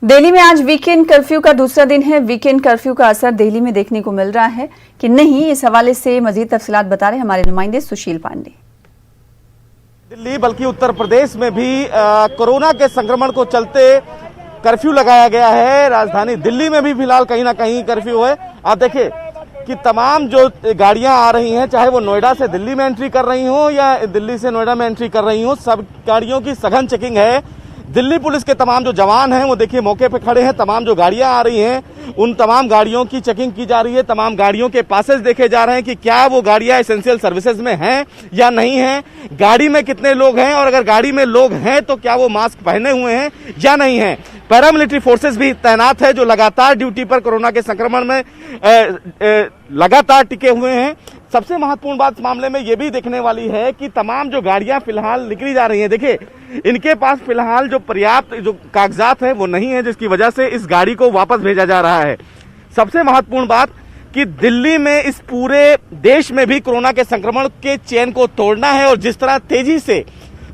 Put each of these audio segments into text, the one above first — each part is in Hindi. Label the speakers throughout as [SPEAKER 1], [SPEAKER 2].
[SPEAKER 1] दिल्ली में आज वीकेंड कर्फ्यू का दूसरा दिन है। वीकेंड कर्फ्यू का असर दिल्ली में देखने को मिल रहा है कि नहीं, इस हवाले से मजीद तफसीलात बता रहे हमारे नुमाइंदे सुशील पांडे।
[SPEAKER 2] दिल्ली बल्कि उत्तर प्रदेश में भी कोरोना के संक्रमण को चलते कर्फ्यू लगाया गया है। राजधानी दिल्ली में भी फिलहाल कहीं ना कहीं कर्फ्यू है। आप देखिए कि तमाम जो गाड़ियां आ रही हैं, चाहे वो नोएडा से दिल्ली में एंट्री कर रही हो या दिल्ली से नोएडा में एंट्री कर रही हो, सब गाड़ियों की सघन चेकिंग है। दिल्ली पुलिस के तमाम जो जवान हैं वो देखिए मौके पे खड़े हैं। तमाम जो गाड़ियां आ रही हैं उन तमाम गाड़ियों की चेकिंग की जा रही है। तमाम गाड़ियों के पासेस देखे जा रहे हैं कि क्या वो गाड़ियां एसेंशियल सर्विसेज में हैं या नहीं हैं, गाड़ी में कितने लोग हैं और अगर गाड़ी में लोग हैं तो क्या वो मास्क पहने हुए हैं या नहीं हैं। पैरामिलिट्री फोर्सेस भी तैनात है जो लगातार ड्यूटी पर कोरोना के संक्रमण में लगातार टिके हुए हैं। सबसे महत्वपूर्ण बात इस मामले में ये भी देखने वाली है कि तमाम जो गाड़ियां फिलहाल निकली जा रही हैं, देखिए इनके पास फिलहाल जो पर्याप्त जो कागजात हैं वो नहीं है, जिसकी वजह से इस गाड़ी को वापस भेजा जा रहा है। सबसे महत्वपूर्ण बात कि दिल्ली में इस पूरे देश में भी कोरोना के संक्रमण के चेन को तोड़ना है और जिस तरह तेजी से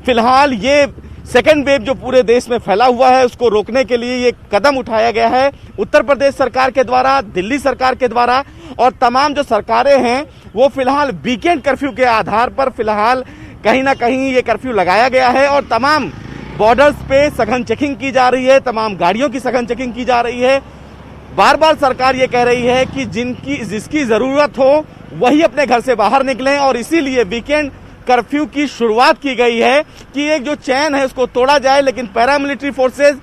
[SPEAKER 2] फिलहाल ये सेकेंड वेव जो पूरे देश में फैला हुआ है उसको रोकने के लिए ये कदम उठाया गया है उत्तर प्रदेश सरकार के द्वारा, दिल्ली सरकार के द्वारा और तमाम जो सरकारें हैं वो फिलहाल वीकेंड कर्फ्यू के आधार पर फिलहाल कहीं ना कहीं ये कर्फ्यू लगाया गया है और तमाम बॉर्डर्स पे सघन चेकिंग की जा रही है, तमाम गाड़ियों की सघन चेकिंग की जा रही है। बार बार सरकार ये कह रही है कि जिसकी जरूरत हो वही अपने घर से बाहर निकलें और इसीलिए वीकेंड कर्फ्यू की शुरुआत की गई है कि एक जो चैन है उसको तोड़ा जाए। लेकिन पैरामिलिट्री फोर्सेस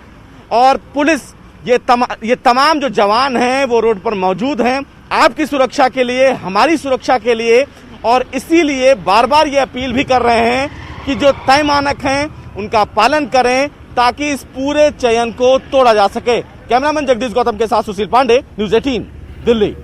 [SPEAKER 2] और पुलिस ये तमाम जो जवान हैं वो रोड पर मौजूद हैं आपकी सुरक्षा के लिए, हमारी सुरक्षा के लिए, और इसीलिए बार बार ये अपील भी कर रहे हैं कि जो तय मानक हैं उनका पालन करें ताकि इस पूरे चयन को तोड़ा जा सके। कैमरामैन जगदीश गौतम के साथ सुशील पांडे, न्यूज़ 18 दिल्ली।